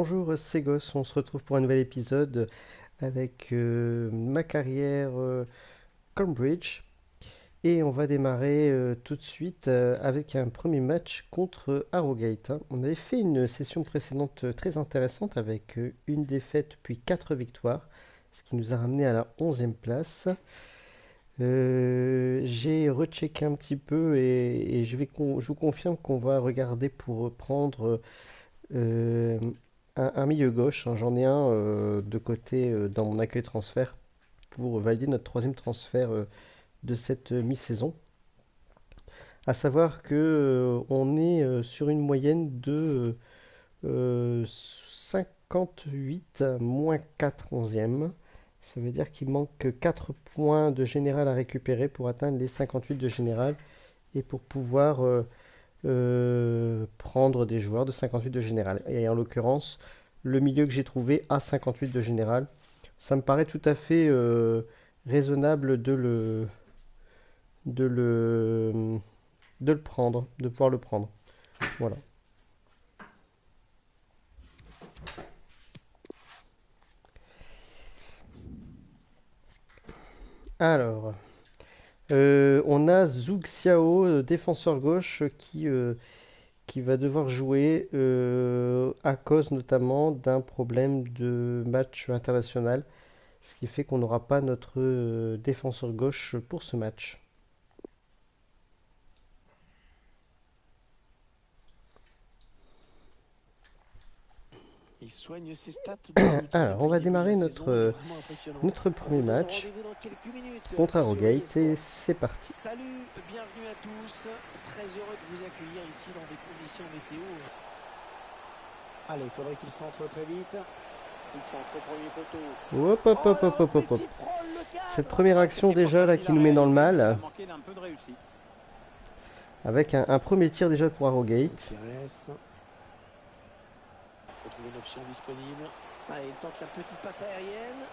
Bonjour, c'est Goss, on se retrouve pour un nouvel épisode avec ma carrière Cambridge et on va démarrer tout de suite avec un premier match contre Harrogate, hein. On avait fait une session précédente très intéressante avec une défaite puis 4 victoires, ce qui nous a ramené à la 11e place. J'ai rechecké un petit peu et je vous confirme qu'on va regarder pour prendre euh, un milieu gauche, hein. J'en ai un de côté dans mon accueil transfert pour valider notre troisième transfert de cette mi-saison. À savoir que on est sur une moyenne de 58 moins 4 onzièmes. Ça veut dire qu'il manque 4 points de général à récupérer pour atteindre les 58 de général et pour pouvoir prendre des joueurs de 58 de général. Et en l'occurrence, le milieu que j'ai trouvé a 58 de général. Ça me paraît tout à fait raisonnable de le, de le prendre, de pouvoir le prendre. Voilà. Alors, on a Zhou Xiao, défenseur gauche, qui va devoir jouer à cause notamment d'un problème de match international, ce qui fait qu'on n'aura pas notre défenseur gauche pour ce match. Il soigne ses stats de but Alors, on depuis va le début de démarrer la saison, il est notre, vraiment impressionnant. notre On premier vous donne match rendez-vous dans quelques minutes contre sur Harrogate et eSport. c'est parti. Salut, bienvenue à tous. Très heureux de vous accueillir ici dans des conditions météo. Allez, il faudrait qu'il centre très vite. Il centre au premier poteau. Hop, hop, Oh hop, là, hop, hop, hop, hop. il frôle le Cette cadre. première action C'était pas déjà là facile qui à nous met dans le réaliser, il a mal, manqué d'un peu de réussite. avec un premier tir déjà pour Harrogate. Gutiérrez. Il faut trouver une option disponible. Allez, il tente la petite passe aérienne.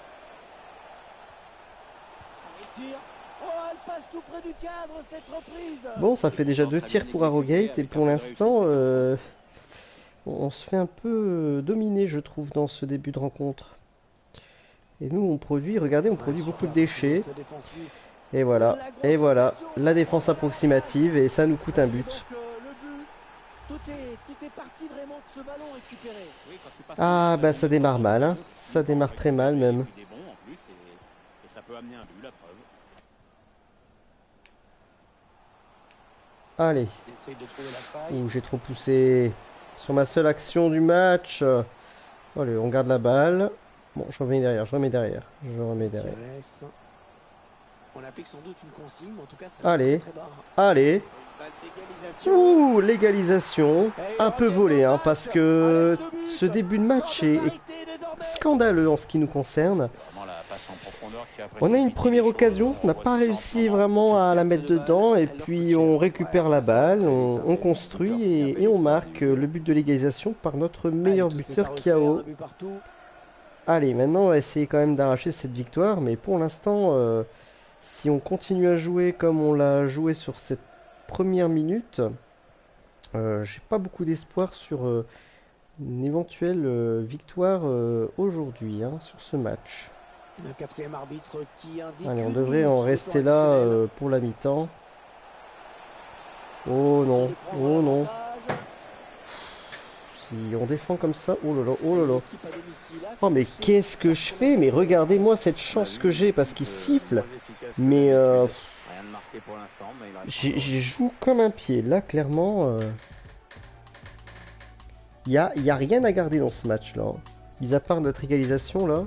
Il tire. Oh, elle passe tout près du cadre, cette reprise. Bon, ça fait déjà deux Très tirs bien pour exécuté, Harrogate et avec pour un peu de l'instant, réussite, c'est on se fait un peu dominer, je trouve, dans ce début de rencontre. Et nous, on produit, regardez, on produit beaucoup de déchets. Et voilà, la défense approximative et ça nous coûte un but. Tout est parti vraiment de ce ballon récupéré. Oui, quand tu passes Ah, comme bah ça, ça démarre mal, hein. tu Ça joues démarre avec très des mal appels, même. il est bon en plus et ça peut amener un but, la preuve. Allez. Il essaye de trouver la faille. Ouh, j'ai trop poussé sur ma seule action du match. Allez, on garde la balle. Bon, je remets derrière, je remets derrière. Je remets derrière. Gutiérrez. On applique sans doute une consigne, mais en tout cas, ça Allez. très bas. Allez. Une balle d'égalisation. Ouh, l'égalisation. Et Un ils peu reviennent volé, dans le hein, match parce que avec ce ce but. début de match Score de est parité désormais. scandaleux en ce qui nous concerne. C'est vraiment la passe en profondeur qui a On a une précipité première les choses, occasion, on n'a voit pas tout ça en réussi ce moment. vraiment à la Cette mettre perte de dedans, balle, et elle leur puis coûte cher. on récupère Ouais, la ça va balle, très vite, hein, on mais construit on peut leur signer un et bel on espoir marque du milieu. le but de l'égalisation par notre Allez, meilleur tout est à buteur refaire, Kiao. un but partout. Allez, maintenant on va essayer quand même d'arracher cette victoire, mais pour l'instant, si on continue à jouer comme on l'a joué sur cette première minute, j'ai pas beaucoup d'espoir sur une éventuelle victoire aujourd'hui, hein, sur ce match. Un quatrième arbitre qui indique Allez, on une devrait minute en de rester temps là additionnel. pour la mi-temps. Oh Essaye non, de prendre oh non. l'avantage. Si on défend comme ça, oh là là, oh là là. L'équipe à domicile a Oh mais poussé qu'est-ce que je fais? Mais regardez-moi cette chance que j'ai parce qu'il siffle. Mais Rien de marqué pour l'instant, mais il reste j'y joue comme un pied. Là, clairement, y a rien à garder dans ce match-là, hein. Mis à part notre égalisation, là.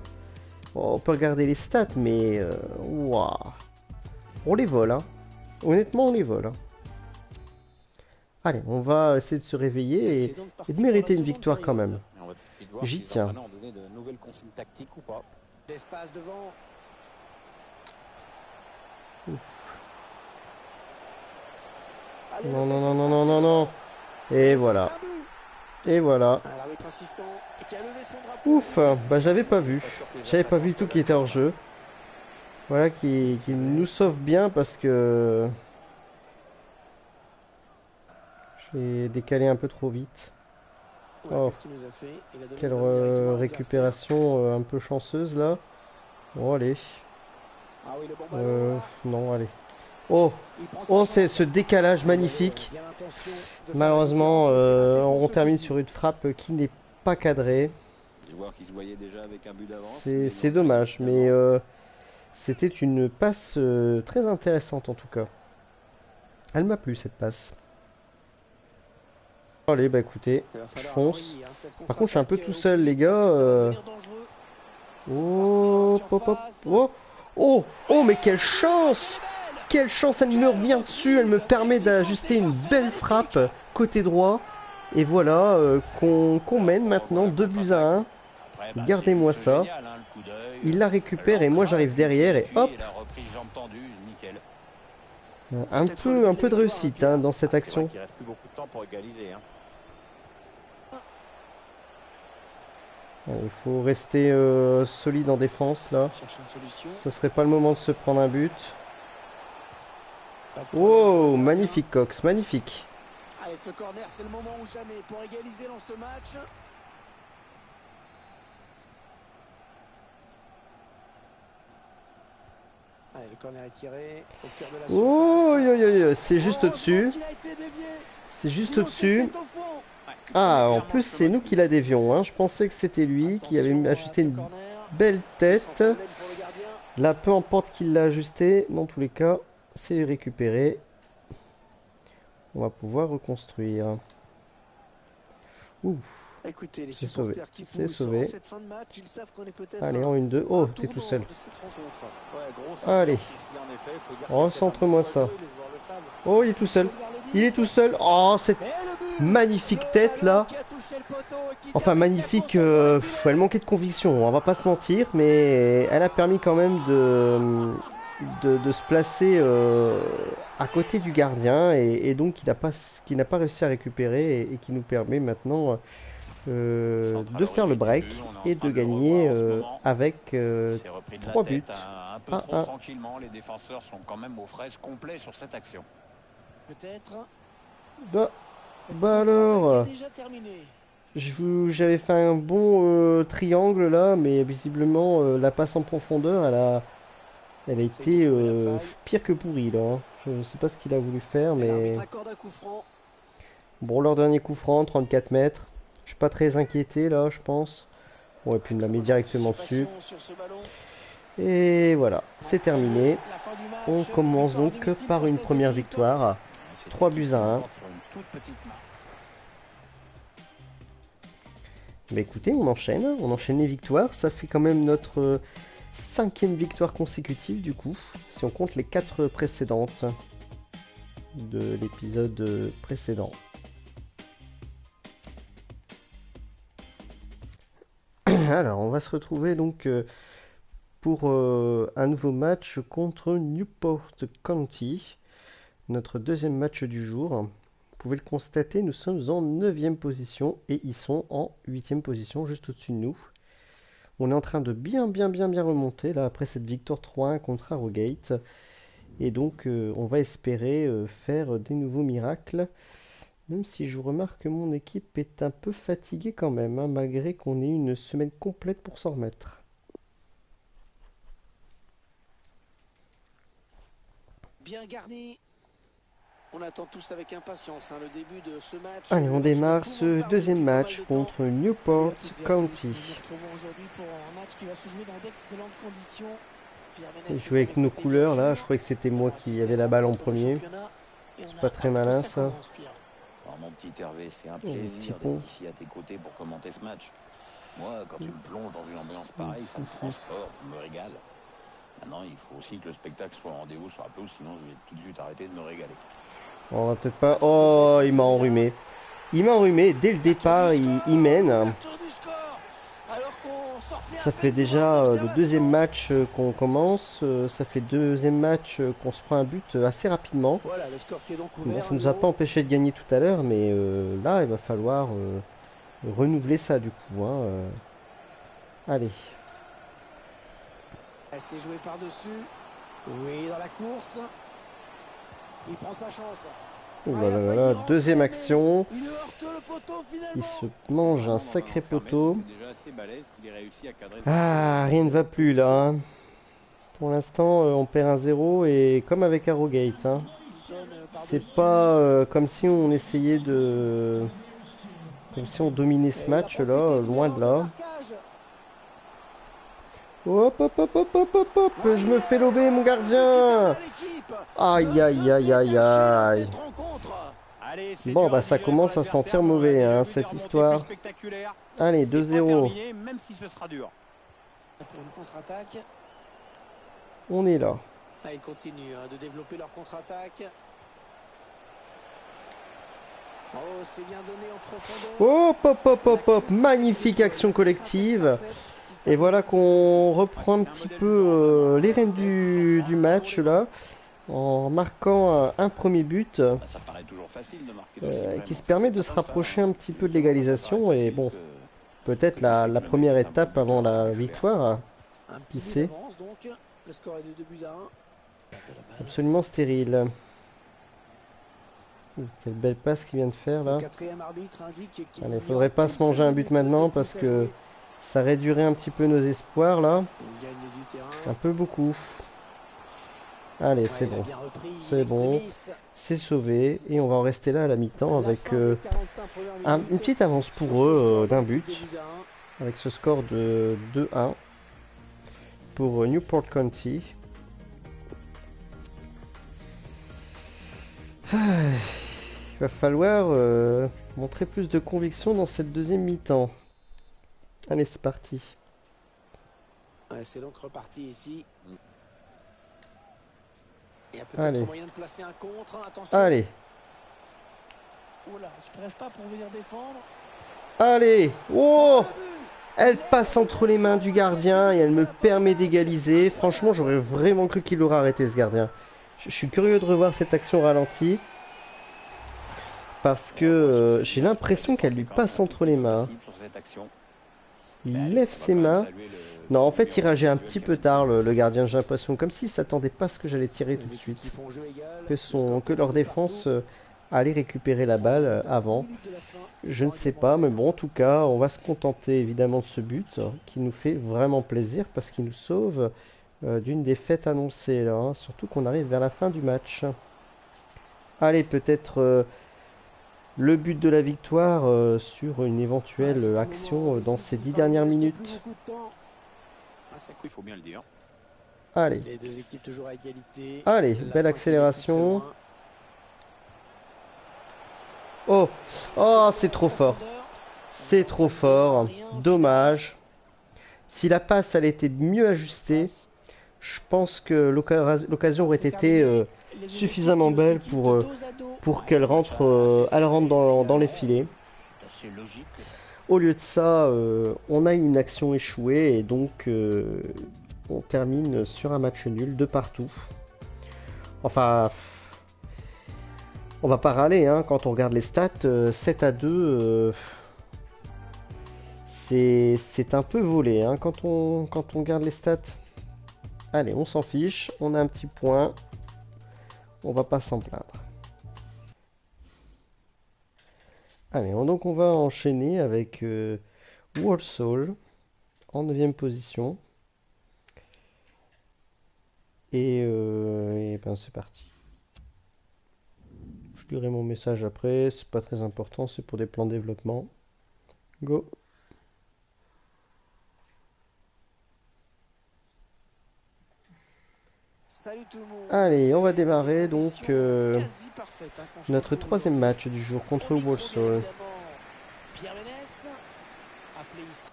Oh, on peut regarder les stats, mais ouah. On les vole, hein. Honnêtement, on les vole, hein. Allez, on va essayer de se réveiller et de mériter une victoire quand même. Et on va tout de suite voir J'y si les tiens. entraîneurs ont donné de nouvelles consignes tactiques ou pas. l'espace devant. Allez, Non, non, non, non, non, non, non. Et voilà. Et voilà. L'arbitre assistant qui a levé son drapeau. Ouf, bah j'avais pas vu. J'avais pas vu tout qui était hors jeu. Voilà qui nous sauve bien parce que j'ai décalé un peu trop vite. Ouais, Oh, qu'est-ce qu'il nous a fait? Il a donné quelle ce ballon directement à l'adversaire. récupération un peu chanceuse là. Bon, allez. Ah oui, le bon ballon là. Non, allez. Oh, Il prend sa oh, chance. c'est ce décalage Ils avaient magnifique. bien l'intention de faire la Malheureusement, différence, mais c'est raté pour on ce termine coup-ci. sur une frappe qui n'est pas cadrée. Joueur qui se voyait déjà avec un but d'avance. C'est dommage, mais c'était une passe très intéressante en tout cas. Elle m'a plu cette passe. Allez, bah écoutez, Il va je falloir fonce. l'enrayer, hein, cette Par contre, je suis un peu contre-attaque tout au seul, plus les vite, gars. parce que ça va devenir dangereux. Oh, Partir en hop, hop. surface. Oh, oh, oh, mais quelle chance! Quelle chance, elle me revient dessus, elle me permet d'ajuster une belle frappe côté droit. Et voilà, qu'on mène maintenant 2 buts à 1. Après, bah, Gardez-moi c'est ça. génial, hein, le coup d'œil, Il la récupère et moi j'arrive derrière et hop, la reprise jambe tendue, nickel. un peu de réussite hein, dans cette C'est vrai action. qu'il reste plus beaucoup de temps pour égaliser. Hein. Il faut rester solide en défense là. Chercher une solution. Ça serait pas le moment de se prendre un but. Pas de Oh, problème. magnifique Cox, magnifique. Allez, ce corner, c'est le moment ou jamais pour égaliser dans ce match. Allez, le corner est tiré au cœur de la Oh, surface. c'est juste au-dessus. Il a été dévié. C'est juste Sinon, au-dessus. c'était au fond. Ouais, Ah, on est en plus clairement c'est nous sur qui la dévions. Hein. Je pensais que c'était lui qui avait Attention à ajusté ce une corner. belle C'est sans tête. problème pour le gardien. Là, peu importe qui l'a ajusté, dans tous les cas, c'est récupéré. On va pouvoir reconstruire. Ouh, Écoutez, les C'est supporters sauvé. qui C'est poussent sauvé. en cette fin de match, ils savent qu'on est peut-être allez, un en 1-2. Oh, t'es tout tournant seul. de cette rencontre. Ouais, grosse Allez. ambiance ici, en effet. Faut dire qu'il y a Recentre-moi peut-être un ça. peu de jouer, les joueurs le savent. Oh, il est tout seul. Il est tout seul. Oh, cette Et le but, magnifique le tête ballon là. qui a touché le poteau et qui Enfin, termine sa magnifique. course au fond du filet. Elle manquait de conviction. On va pas se mentir, mais elle a permis quand même de se placer à côté du gardien et donc qui n'a pas réussi à récérer et qui nous permet maintenant Centre à de faire le break l'origine du but, on est en et train de de le gagner revoir en ce moment. avec C'est repris de la 3 buts. tête, un peu trop 1-1. tranquillement. Les défenseurs sont quand même aux fraises complets sur cette action. Peut-être. Bah, Cette bah contre-attaque alors, est déjà terminée. j'avais fait un bon triangle là, mais visiblement la passe en profondeur, elle a Essaye de été trouver la faille. pire que pourrie là. Hein. Je ne sais pas ce qu'il a voulu faire, Et mais l'arbitre accorde un coup franc. bon, leur dernier coup franc, 34 mètres. Je suis pas très inquiété là, je pense. Bon, et puis il me la met directement dessus. Anticipation sur ce ballon. Et voilà, c'est Ça y est, terminé. la fin du match. On commence Victoire à donc domicile par pour une cette première équipe. victoire. Cette 3 équipe buts à 1. l'emporte sur une toute petite marque. Bah écoutez, on enchaîne les victoires. Ça fait quand même notre 5e victoire consécutive du coup, si on compte les 4 précédentes de l'épisode précédent. Alors, on va se retrouver donc pour un nouveau match contre Newport County, notre deuxième match du jour. Vous pouvez le constater, nous sommes en 9e position et ils sont en 8e position, juste au-dessus de nous. On est en train de bien remonter là après cette victoire 3-1 contre Harrogate. Et donc on va espérer faire des nouveaux miracles. Même si je remarque que mon équipe est un peu fatiguée quand même, hein, malgré qu'on ait eu une semaine complète pour s'en remettre. Bien garni. On attend tous avec impatience hein, le début de ce match. Allez, on démarre ce deuxième match contre Newport County. Nous nous retrouvons aujourd'hui pour un match qui va se jouer dans d'excellentes conditions. Pierre Ménès Et est jouer avec nos côté, couleurs bien là, sûr. je croyais que c'était moi qui Assisté avais la balle en contre le premier. championnat. Et C'est on pas a très hâte que malin, ça ça. commence, Pierre. Alors, mon petit Hervé, c'est un Oh, le petit plaisir pont. d'être ici à tes côtés pour commenter ce match. Moi, quand tu me plonges dans une ambiance pareille, ça me transporte, je me régale. Maintenant, il faut aussi que le spectacle soit au rendez-vous sur la pelouse, sinon je vais tout de suite arrêter de me régaler. On va peut-être pas... Oh, il m'a enrhumé. Il m'a enrhumé, dès le départ, il mène. Ouverture du score. Alors qu'on sortait à Ça peine fait du déjà banc le deuxième d'observation. match qu'on commence. Ça fait deuxième match qu'on se prend un but assez rapidement. Voilà, le score qui est donc Bon, ouvert. ça nous a pas empêché de gagner tout à l'heure, mais là, il va falloir renouveler ça du coup. Hein, Allez. C'est joué par-dessus. Oui, dans la course. Il prend sa chance. Ouh là là là là, deuxième action. Il heurte le poteau Il finalement. se mange un sacré poteau. C'est déjà assez balèze qu'il ait réussi à cadrer. Ah, rien ne va plus là, hein. Pour l'instant, on perd un 0 et comme avec Arrogate, hein. C'est pas comme si on essayait de... Comme si on dominait ce match là, loin de là. Hop hop hop hop hop hop hop, je me fais lober mon gardien. Aïe aïe aïe aïe aïe. Allez, c'est Bon dur à bah ça digérer commence pour à sentir l'adversaire, mais on a mauvais déjà hein, vu des cette remontées histoire. plus spectaculaires. Allez, C'est pas 2-0. terminé, même si ce sera dur. Pour une contre-attaque. On est là. Ah, ils continuent de développer leur contre-attaque. Oh, c'est bien donné en profondeur. Hop hop hop hop hop, magnifique action collective. Et voilà qu'on reprend un petit peu les rênes du match là, en marquant un premier but Bah, ça paraît toujours facile de marquer dans le cycle, qui mais se en fait, permet c'est de pas se comme ça, rapprocher hein. un petit peu de Des fois, ça l'égalisation. paraît Et facile bon, que peut-être le la cycle première mérite un peu étape plus avant de temps la à faire. victoire. Un Qui petit sait? but d'avance donc. Le score est de 2 buts à 1. De la balle. Absolument stérile. Ouh, quelle belle passe qu'il vient de faire Le là. quatrième arbitre indique qu'il Allez, n'y faudrait aura pas qu'une se manger seule un but minute maintenant de parce plus à que jouer. ça réduirait un petit peu nos espoirs là. Il gagne du terrain. Un peu beaucoup. Allez, Ouais, c'est il a bon. bien repris C'est in bon. extremis. C'est sauvé. Et on va en rester là à la mi-temps La avec fin des 45 premières minutes. une petite avance Sur pour ce eux score d'un de but. 2 buts à 1. Avec ce score de 2-1 pour Newport County. Ah, il va falloir montrer plus de conviction dans cette deuxième mi-temps. Allez, c'est parti. Ouais, c'est donc reparti ici. Il y a peut-être Allez. moyen de placer un contre. Attention. Allez, Oh là, on se presse pas pour venir défendre. allez. Oh! Le but. Elle passe entre les mains du gardien et elle me permet d'égaliser. Franchement, j'aurais vraiment cru qu'il aurait arrêté ce gardien. Je suis curieux de revoir cette action ralentie. Parce que j'ai l'impression qu'elle lui passe entre les mains. Il lève ses mains. Non, en fait, il réagit un petit peu tard, le gardien. J'ai l'impression comme s'il s'attendait pas à ce que j'allais tirer tout de suite. Qui font jeu égal. Que leur défense allait récupérer la balle avant. Je ne sais pas, mais bon, en tout cas, on va se contenter évidemment de ce but qui nous fait vraiment plaisir parce qu'il nous sauve d'une défaite annoncée là, hein. Surtout qu'on arrive vers la fin du match. Allez, peut-être le but de la victoire sur une éventuelle action dans ces 10 dernières minutes. Il faut bien le dire. Allez, Les deux équipes toujours à égalité. allez, La belle fin accélération. qui est Oh, très loin. oh, c'est trop fort. C'est trop fort. Dommage. Si la passe elle était mieux ajustée, je pense que l'occasion aurait été suffisamment belle pour qu'elle rentre, elle rentre dans les filets. C'est assez logique. Au lieu de ça, on a une action échouée et donc on termine sur un match nul de partout. Enfin, on va pas râler hein, quand on regarde les stats. 7-2, c'est un peu volé hein, quand on regarde les stats. Allez, on s'en fiche, on a un petit point, on va pas s'en plaindre. Allez, donc on va enchaîner avec Walsall en 9ème position. Et ben c'est parti. Je lirai mon message après, c'est pas très important, c'est pour des plans de développement. Go! Salut tout le monde. Allez, on va démarrer donc Quasi parfaite, hein, qu'on se notre retrouve 3e match du jour contre au micro, bien Walsall. évidemment, Pierre Ménès, appelé ici.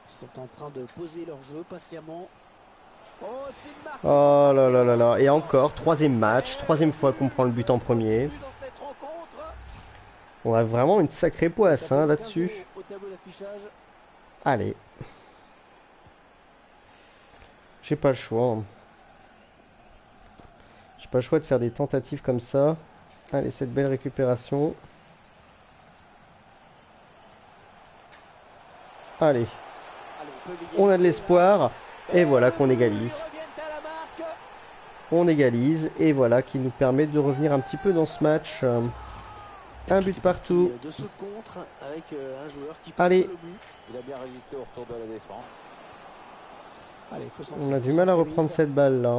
Ils sont en train de poser leur jeu patiemment. Oh, c'est une marque. Oh là là là là, et encore, 3e match, 3e fois qu'on prend le but en premier. Dans cette rencontre. On a vraiment une sacrée poisse Ça fait hein, donc là-dessus. 1-0 au tableau d'affichage. Allez. J'ai pas le choix. Hein. J'ai pas le choix de faire des tentatives comme ça. Allez, cette belle récupération. Allez, Allez, ils peuvent égaliser. on a de l'espoir. Et voilà qu'on égalise. Et ils reviennent à la marque. Et c'est bien joué. Ils sont en train de poser leur jeu patiemment. Oh, c'est une marque. Ça fait donc 1-0 au tableau d'affichage. 1-0 On égalise et voilà qui nous permet de revenir un petit peu dans ce match. Un but partout. De ce contre avec un joueur qui Allez. pousse le but. Il a bien résisté au retour de la défense. Allez, On a du mal à reprendre cette balle là.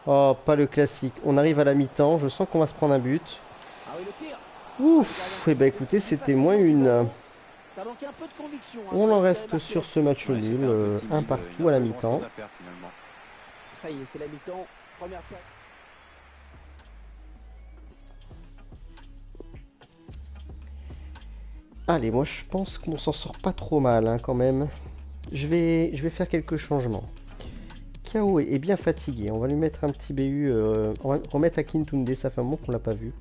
Oh, pas le classique. On arrive à la mi-temps. Je sens qu'on va se prendre un but. Ah oui, le tir. Ouf. Et ben écoutez, c'était moins une. Ça manque un peu de conviction. On en reste sur ce match nul. Un partout à la mi-temps. Ça y est, c'est la mi-temps. Première période. Allez, moi je pense qu'on s'en sort pas trop mal hein, quand même. Je vais faire quelques changements. Kao est bien fatigué. On va lui mettre un petit BU. On va remettre Akintunde, ça fait un moment qu'on l'a pas vu.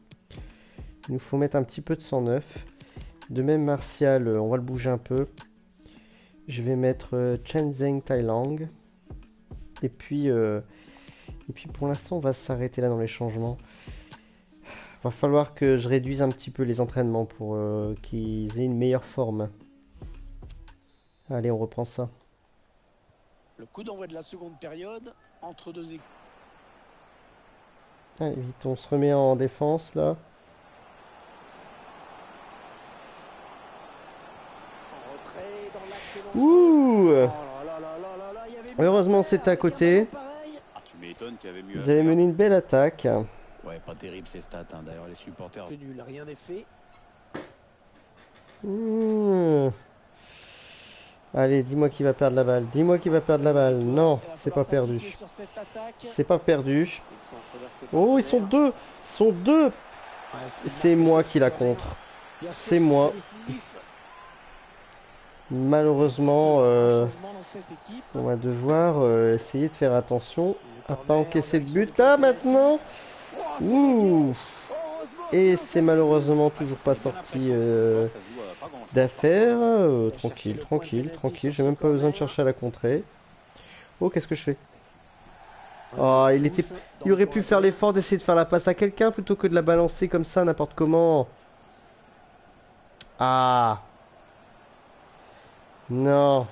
Il nous faut mettre un petit peu de 109. De même Martial, on va le bouger un peu. Je vais mettre Chen Zheng Tailang. Et puis pour l'instant on va s'arrêter là dans les changements. Va falloir que je réduise un petit peu les entraînements pour qu'ils aient une meilleure forme. Allez, on reprend ça. Le coup d'envoi de la seconde période entre deux équipes. Allez, vite, on se remet en défense là. En retrait dans l'axe Ouh! dangereux. Oh là là là là là, il y avait mieux Heureusement à faire c'était à avec un côté. ballon pareil. Ah, tu m'étonnes qu'il y avait mieux Vous à avez faire. mené une belle attaque. Ouais, pas terrible ces stats. Hein. D'ailleurs, les supporters. C'est nul, rien n'est fait. Mmh. Allez, dis-moi qui va perdre la balle. Dis-moi qui va perdre la balle. Non, Il va c'est falloir pas perdu. s'appliquer sur cette attaque. C'est pas perdu. Il s'entre vers ses Oh, ils sont partenaires. deux. Ils sont deux. Ouais, C'est moi qui la contre. Bien sûr, C'est moi. décisif. Malheureusement, Un changement dans cette équipe. on va devoir essayer de faire attention Le à pas corner encaisser en de direction but du là penalty. maintenant. Oh, c'est Ouh. Heureusement, Et sinon, c'est ça malheureusement toujours pas J'ai bien sorti l'impression que le joueur, ça se joue à pas grand-chose d'affaire. Il a cherché Tranquille, le point de tranquille, pénalty tranquille. sur J'ai ce même pas besoin de corner. chercher à la contrer. Oh, qu'est-ce que je fais? Un Oh, il touche était, dans il le aurait camp pu faire adverse. l'effort d'essayer de faire la passe à quelqu'un plutôt que de la balancer comme ça n'importe comment. Ah. Non.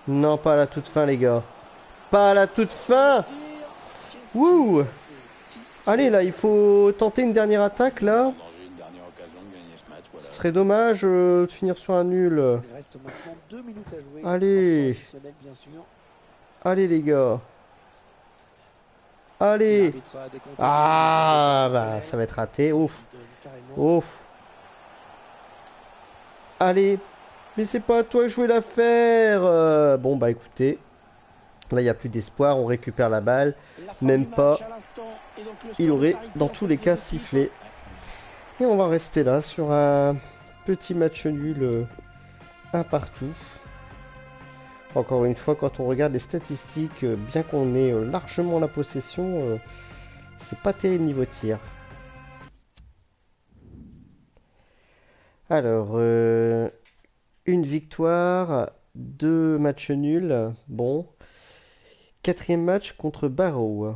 Non, pas à la toute fin, les gars. Pas à la toute fin. Tir. Qu'est-ce Wouh. qu'il a fait? Qu'est-ce Allez, là, il faut tenter une dernière attaque, là. En danger, une dernière occasion de gagner ce match. Voilà. Ce serait dommage de finir sur un nul. Il reste maintenant 2 minutes à jouer. Allez. En temps additionnel, bien sûr. Allez, les gars. Allez. L'arbitre a décompté Ah, les minutes bah, ça va être raté. Ouf. Il donne carrément. Ouf. Allez. Mais c'est pas à toi de jouer l'affaire. Bon, bah, écoutez. Là, il n'y a plus d'espoir. On récupère la balle. La fin Même du match pas. à l'instant, et donc le Il score de aurait, parité dans entre tous les les cas, deux équipes. sifflé. Et on va rester là sur un petit match nul, un partout. Encore une fois, quand on regarde les statistiques, bien qu'on ait largement la possession, c'est pas terrible niveau tir. Alors, une victoire, 2 matchs nuls. Bon, 4e match contre Barrow.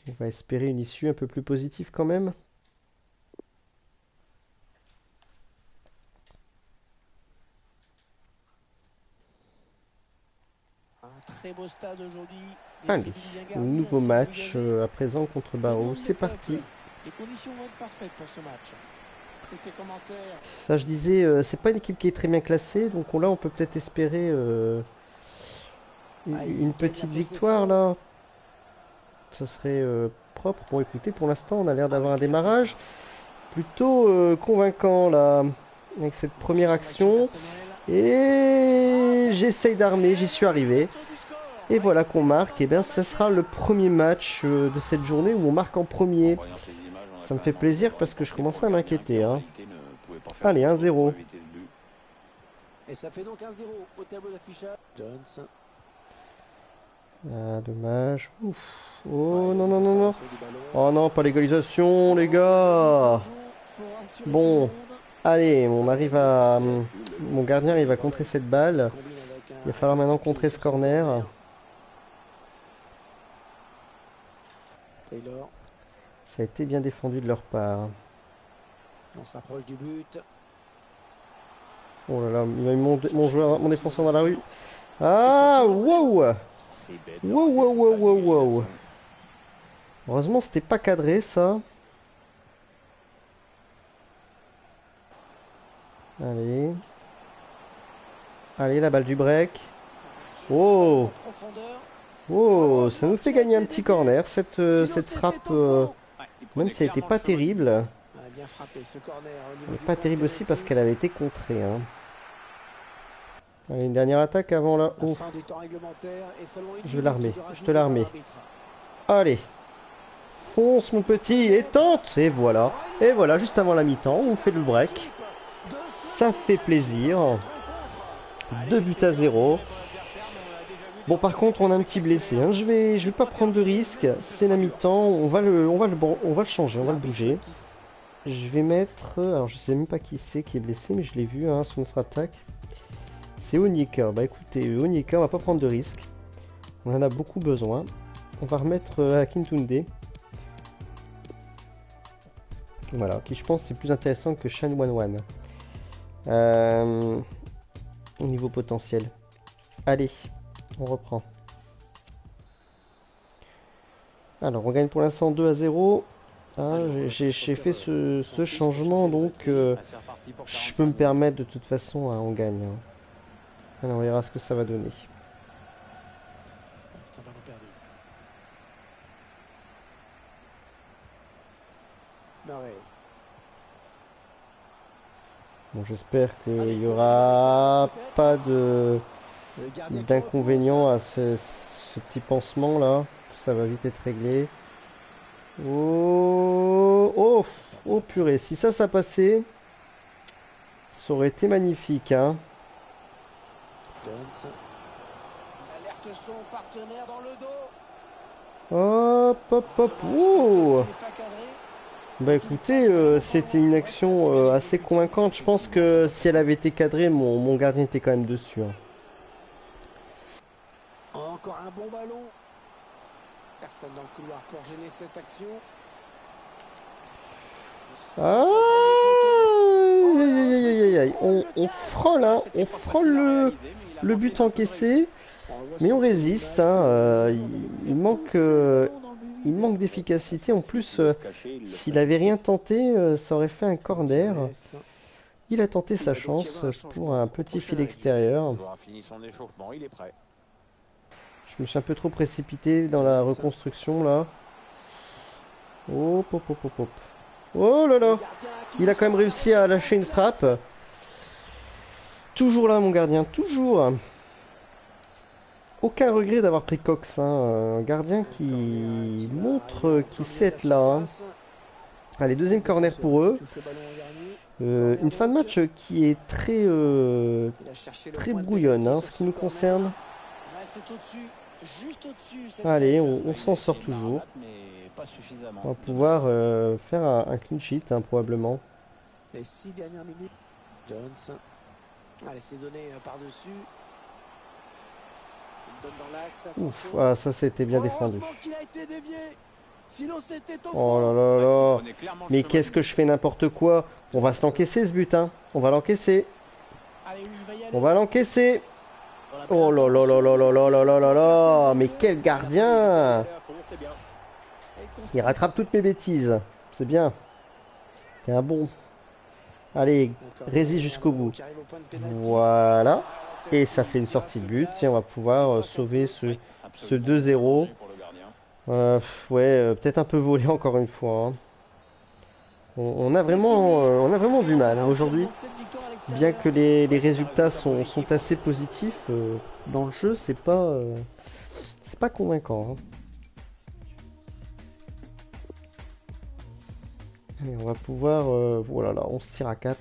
On va espérer une issue un peu plus positive quand même. Un très beau stade aujourd'hui. Des Allez, tribunes bien garnies, nouveau ainsi que match vous avez à présent contre le Barrow. nombre de C'est cotes. parti. Les conditions vont être parfaites pour ce match. Côté commentaire. Ça, je disais, c'est pas une équipe qui est très bien classée, donc là, on peut peut-être espérer Ah, il une gagne la petite possession. victoire là. Ça serait propre. Bon, écoutez, pour l'instant, on a l'air Ah, d'avoir mais un c'est bien fait, démarrage ça. plutôt convaincant là, avec cette première Son action. personnelle. Et j'essaye d'armer, j'y suis arrivé. Retour du score. Et voilà qu'on Excellent marque. Et bien, ce sera le premier match de cette journée où on marque en premier. En voyant ces images, on a Ça me quand fait même plaisir envie parce que d'avoir je une commençais pensée à pour le gardien m'inquiéter, qui, en hein. réalité, ne pouvait pas faire Allez, grand-chose 1-0. pour éviter ce but. Et ça fait donc 1-0 au tableau d'affichage. Jones. Ah, dommage. Ouf. Oh Ouais, non, il non, non, non. conservation du ballon. Oh non, pas l'égalisation, les gars. Pour rassurer Bon. tout le monde. Allez, on arrive à... C'est le Mon gardien, il va contrer cette balle. Combine avec un- Il va falloir maintenant contrer ce corner. Taylor. Ça a été bien défendu de leur part. On s'approche du but. Oh là là, il m'a mis mon joueur, mon défenseur dans la rue. Ah, wow. C'est bête. Wow, wow, wow, wow, wow. Heureusement, c'était pas cadré ça. Allez. Allez, la balle du break. Oh! En profondeur. Oh, ça nous Heureusement fait qu'il a gagner un été petit dévié. corner. Cette, Sinon, cette c'était frappe, au fond. Ouais, il même prenait si elle n'était clairement le pas chemin du but. terrible, Ah, bien frappé ce corner au elle niveau n'est du pas point de terrible aussi parce pénalty. qu'elle avait été contrée, hein. Allez, une dernière attaque avant là. La Ouf, fin du temps réglementaire et seulement une je vais minute l'armer. de Je te rajouter par l'armée. l'arbitre. Allez, fonce mon petit et tente. Et voilà. Et voilà, juste avant la mi-temps, on fait le break. Ça fait plaisir. 2 buts à 0. Bon, par contre, on a un petit blessé, hein. Je vais pas prendre de risque. C'est la mi-temps. On va le changer, on va le bouger. Je vais mettre. Alors, je sais même pas qui c'est qui est blessé, mais je l'ai vu, hein, sur notre attaque. C'est Onyeka. Bah écoutez, Onyeka, on va pas prendre de risque. On en a beaucoup besoin. On va remettre Akintunde. Voilà, qui je pense c'est plus intéressant que Shan Wanwan. Au niveau potentiel. Allez, on reprend. Alors, on gagne pour l'instant 2-0. Hein, j'ai fait ce changement, donc je peux me permettre de toute façon, hein, on gagne, hein. Alors, on verra ce que ça va donner. C'est un ballon perdu. Murray. Bon, j'espère qu'il n'y aura pas Le gardien qui d'inconvénient à ce petit pansement là. Ça va vite être réglé. Oh, oh, oh purée, si ça passait, ça aurait été magnifique, hein. Jones. Il alerte son partenaire dans le dos. Hop, hop, hop, ouh. Il n'est pas cadré. Bah écoutez, c'était une action assez convaincante. Je pense que si elle avait été cadrée, mon gardien était quand même dessus, hein. Encore un bon ballon. Personne dans le couloir pour gêner cette action. Ah, aïe, aïe, aïe, aïe, aïe. On frôle, hein, on frôle le but encaissé, mais on résiste, hein. Il manque d'efficacité. En plus, s'il avait rien tenté, ça aurait fait un corner. Il a tenté sa chance pour un petit fil extérieur. Le joueur a fini son échauffement, il est prêt. Je me suis un peu trop précipité dans la reconstruction là. Hop, hop, hop, hop, hop. Oh là là! Il a quand même réussi à lâcher une frappe. Toujours là, mon gardien, toujours. Aucun regret d'avoir pris Cox, hein. Un gardien qui montre qu'il sait être là, hein. Allez, deuxième corner pour eux. Une fin de match qui est très brouillonne, hein, en ce qui nous concerne. Allez, on s'en sort toujours. On va pouvoir faire un clean sheet, hein, probablement. Les 6 dernières minutes. Jones. Allez, c'est donné par-dessus. Il donne dans l'axe. Ouf, ah, ça c'était bien défendu. Qu'il a été dévié. Sinon, c'était au Oh là là là. Mais qu'est-ce que je fais n'importe quoi? On va se l'encaisser ce but, hein. On va l'encaisser. Allez, oui, il va y aller. On va l'encaisser. Oh là là là là là là là là là là. Mais quel gardien! Il rattrape toutes mes bêtises. C'est bien. T'es un bon. Allez, résiste jusqu'au bout. Voilà. Et ça fait une sortie de but. Et on va pouvoir sauver ce 2-0. Ouais, peut-être un peu volé encore une fois, hein. On a vraiment du mal, hein, aujourd'hui. Bien que les résultats sont assez positifs, dans le jeu, c'est pas convaincant, hein. Et on va pouvoir... voilà, là, on se tire à 4.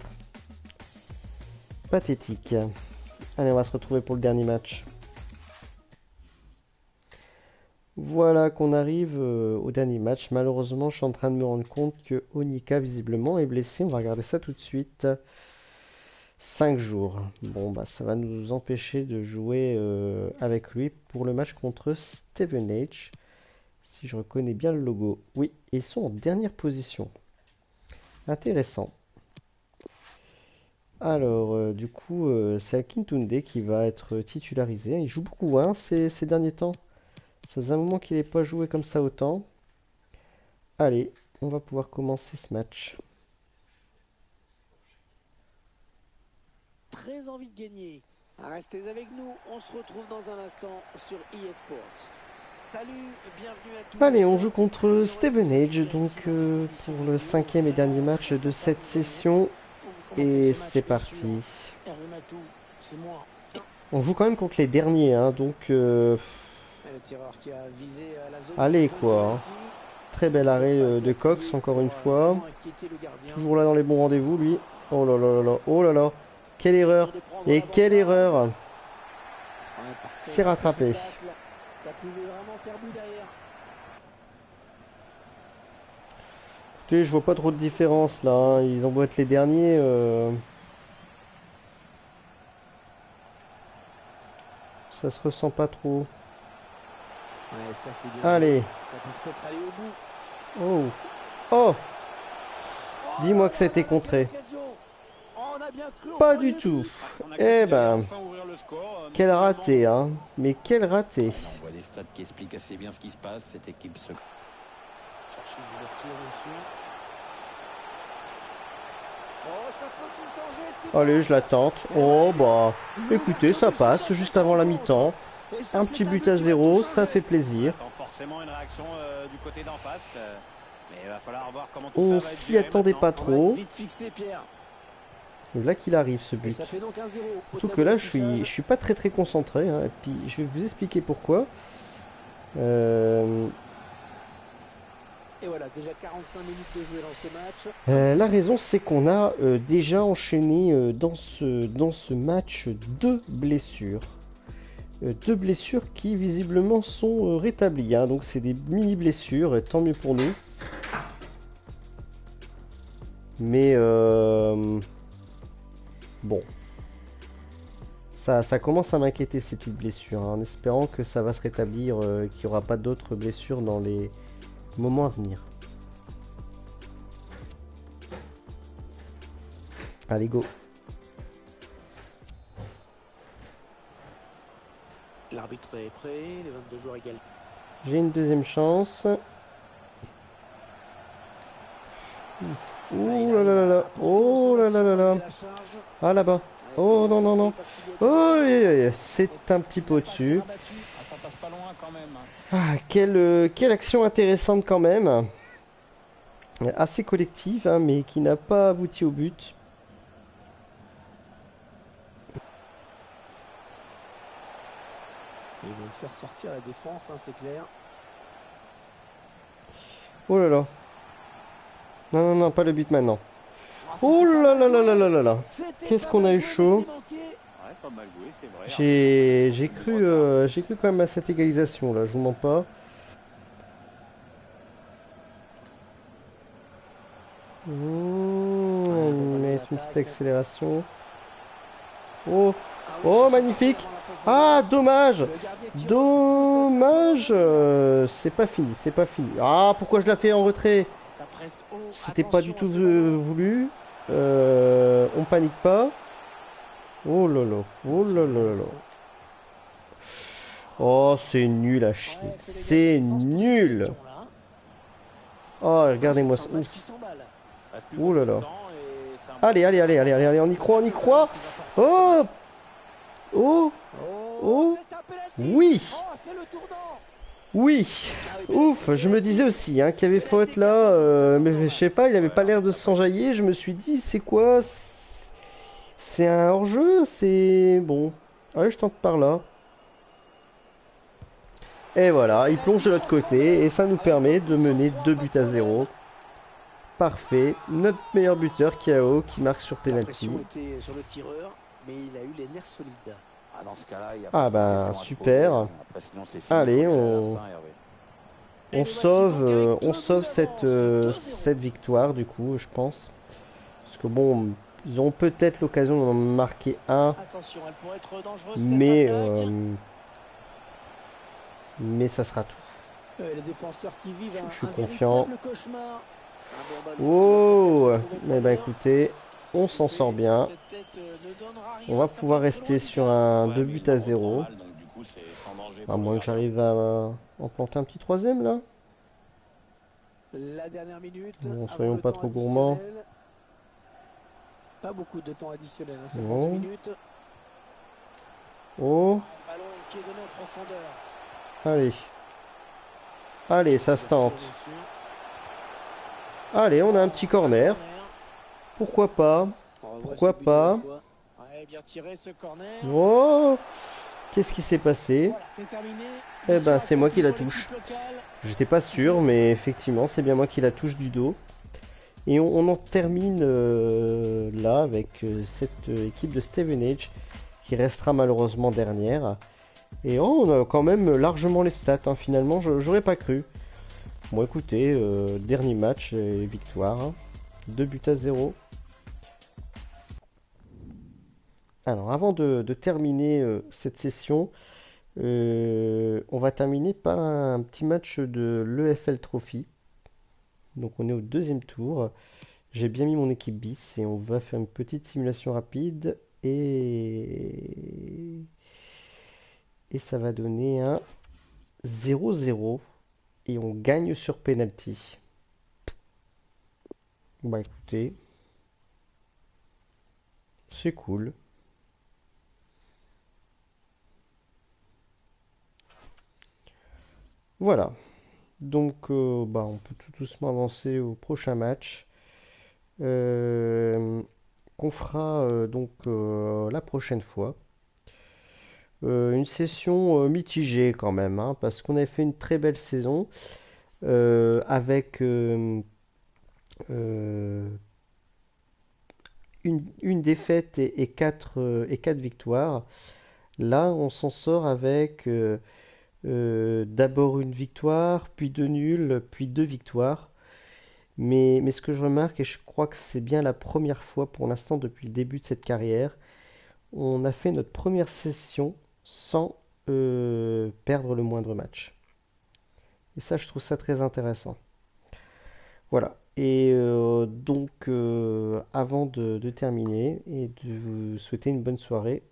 Pathétique. Allez, on va se retrouver pour le dernier match. Voilà qu'on arrive au dernier match. Malheureusement, je suis en train de me rendre compte que Onyeka, visiblement, est blessé. On va regarder ça tout de suite. 5 jours. Bon, bah, ça va nous empêcher de jouer avec lui pour le match contre Stevenage. Si je reconnais bien le logo. Oui, ils sont en dernière position. Intéressant. Alors, du coup, c'est Akintunde qui va être titularisé. Il joue beaucoup, hein, ces derniers temps. Ça faisait un moment qu'il n'ait pas joué comme ça autant. Allez, on va pouvoir commencer ce match. Très envie de gagner. Restez avec nous, on se retrouve dans un instant sur EA Sports. Salut, bienvenue à tous. Allez, on joue contre Steven Age, donc pour le 5e et dernier match de cette session. Et c'est parti. Hervé Matou, c'est moi. On joue quand même contre les derniers, hein, donc... Le tireur qui a visé la zone allez, de quoi. penalty. Très bel arrêt de Cox, encore une fois. Vraiment inquiéter le gardien. Toujours là dans les bons rendez-vous, lui. Oh là là là là, oh là là. Quelle erreur. Et quelle erreur. Ouais, parfait. C'est rattrapé. Ça pouvait vraiment faire but derrière. Écoutez, je vois pas trop de différence là, hein. Ils ont beau être les derniers. Ça se ressent pas trop. Ouais, ça c'est bien. Allez. Ça peut peut-être aller au bout. Oh. Oh. Dis-moi que ça a été contré. On a bien cru au Pas premier du tout. but. On a Eh cru qu'il allait ben, enfin ouvrir le score, mais quel finalement, raté, hein. Mais quel raté. Là, on voit des stats qui expliquent assez bien ce qui se passe. Cette équipe se... Chercher une ouverture, bien sûr. Oh, ça peut tout changer. C'est Allez, bon. je la tente. Oh bah, écoutez, ça passe juste avant la mi-temps. Et ça, Un c'est petit but qui à va tout 0, ça changer. fait plaisir. On attend forcément une réaction du côté d'en face. Mais il va falloir voir comment tout On ça va être s'y géré attendait maintenant. pas On va être trop. vite fixé, Pierre. Et là qu'il arrive ce Et but. ça fait donc 1-0. au Surtout tableau que là, je d'affichage. suis pas très concentré, hein. Et puis, je vais vous expliquer pourquoi. Et voilà, déjà 45 minutes de jouer dans ce match. La raison, c'est qu'on a déjà enchaîné dans ce match deux blessures. Deux blessures qui visiblement sont rétablies, hein. Donc c'est des mini-blessures, et tant mieux pour nous. Mais bon. Ça commence à m'inquiéter ces petites blessures, hein, en espérant que ça va se rétablir, qu'il n'y aura pas d'autres blessures dans les moments à venir. Allez, go. L'arbitre est prêt, les 22 joueurs égales. J'ai une deuxième chance. Ouh là là là là. Oh là là là là. Ah là-bas. Oh non non non. Oh c'est un petit peu au-dessus. Ah, ça passe pas loin quand même. Ah, quelle action intéressante quand même. Assez collective, hein, mais qui n'a pas abouti au but. Ils vont faire sortir la défense, hein, c'est clair. Oh là là. Non, non, non, pas le but maintenant. Oh là là là là là là là. Qu'est-ce qu'on a eu chaud. Ouais, pas mal joué, c'est vrai. J'ai cru quand même à cette égalisation là, je vous mens pas. Mettre une petite accélération. Oh, oh magnifique. Ah, dommage. Dommage. C'est pas fini, c'est pas fini. Ah, pourquoi je la fais en retrait? C'était pas du tout voulu. On panique pas. Oh là là, oh là là là. Oh, c'est nul à chier. C'est nul. Oh, regardez-moi ça. Ouf. Oh là là. Allez, allez, allez, allez, allez, allez, on y croit, on y croit. Oh, oh, oh. Oui. Oui. Ouf, je me disais aussi hein, qu'il y avait faute là, mais je sais pas, il avait pas l'air de s'enjailler. Je me suis dit, c'est quoi? C'est un hors-jeu? C'est bon. Allez, je tente par là. Et voilà, il plonge de l'autre côté et ça nous permet de mener 2 buts à 0. Parfait. Notre meilleur buteur, Kiao, qui marque sur penalty. Était sur le tireur, mais il a eu les nerfs solides. Ah, dans ce cas-là, il y a Ah pas de bah question à se super. poser, hein. Après, sinon, c'est fini, Allez, faut y aller à on l'instinct, Hervé. sauve cette victoire du coup, je pense. Parce que bon, ils auront peut-être l'occasion d'en marquer un, Attention, elle pourrait être dangereuse, mais cette attaque. mais ça sera tout. Les défenseurs qui vivent Je suis un confiant. véritable cauchemar. Un bon ballon Oh, qui va peut-être trouver eh ben preneur. écoutez, on s'en sort bien. Cette tête, ne donnera rien, On va ça pouvoir passe très rester loin du sur cadre. un Ouais, 2 mais buts il à en reprend 0. mal, donc du coup, c'est sans danger À pour le moins que gardien. j'arrive à en planter un petit troisième là. La dernière minute Bon, avant soyons le pas temps trop gourmands. additionnel. Pas beaucoup de temps additionnel, hein, seulement 2 Non. minutes. Oh, Ah, le ballon qui est donné en profondeur. allez. Allez, Chercher ça se l'ouverture, bien tente. sûr. Allez, on a un Changement, petit un corner. corner. Pourquoi pas? On revoit ce Pourquoi but de la pas? fois. Ouais, bien tiré ce corner. Oh, qu'est-ce qui s'est passé? Voilà, c'est terminé. Eh ben, Mission c'est moi qui accomplie la pour touche. l'équipe locale. J'étais pas Qui fait sûr, le mais boulot. effectivement, c'est bien moi qui la touche du dos. Et on en termine là avec cette équipe de Stevenage qui restera malheureusement dernière. Et oh, on a quand même largement les stats, hein. Finalement, j'aurais pas cru. Bon, écoutez, dernier match, victoire, hein. 2 buts à 0. Alors, avant de terminer cette session, on va terminer par un petit match de l'EFL Trophy. Donc, on est au deuxième tour. J'ai bien mis mon équipe bis et on va faire une petite simulation rapide et ça va donner un 0-0 et on gagne sur penalty. Bah écoutez, c'est cool. Voilà. Donc bah, on peut tout doucement avancer au prochain match euh, qu'on fera donc la prochaine fois. Une session mitigée quand même, hein, parce qu'on avait fait une très belle saison avec euh, une défaite et quatre victoires. Là, on s'en sort avec d'abord une victoire, puis deux nuls, puis deux victoires. Mais ce que je remarque, et je crois que c'est bien la première fois pour l'instant depuis le début de cette carrière, on a fait notre première session sans perdre le moindre match. Et ça, je trouve ça très intéressant. Voilà. Et donc, avant de terminer et de vous souhaiter une bonne soirée,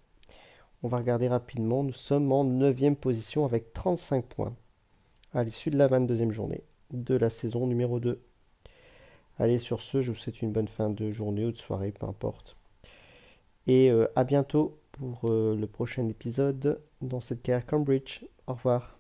on va regarder rapidement. Nous sommes en neuvième position avec 35 points à l'issue de la 22e journée de la saison numéro 2. Allez, sur ce, je vous souhaite une bonne fin de journée ou de soirée, peu importe. Et à bientôt pour le prochain épisode dans cette carrière Cambridge. Au revoir.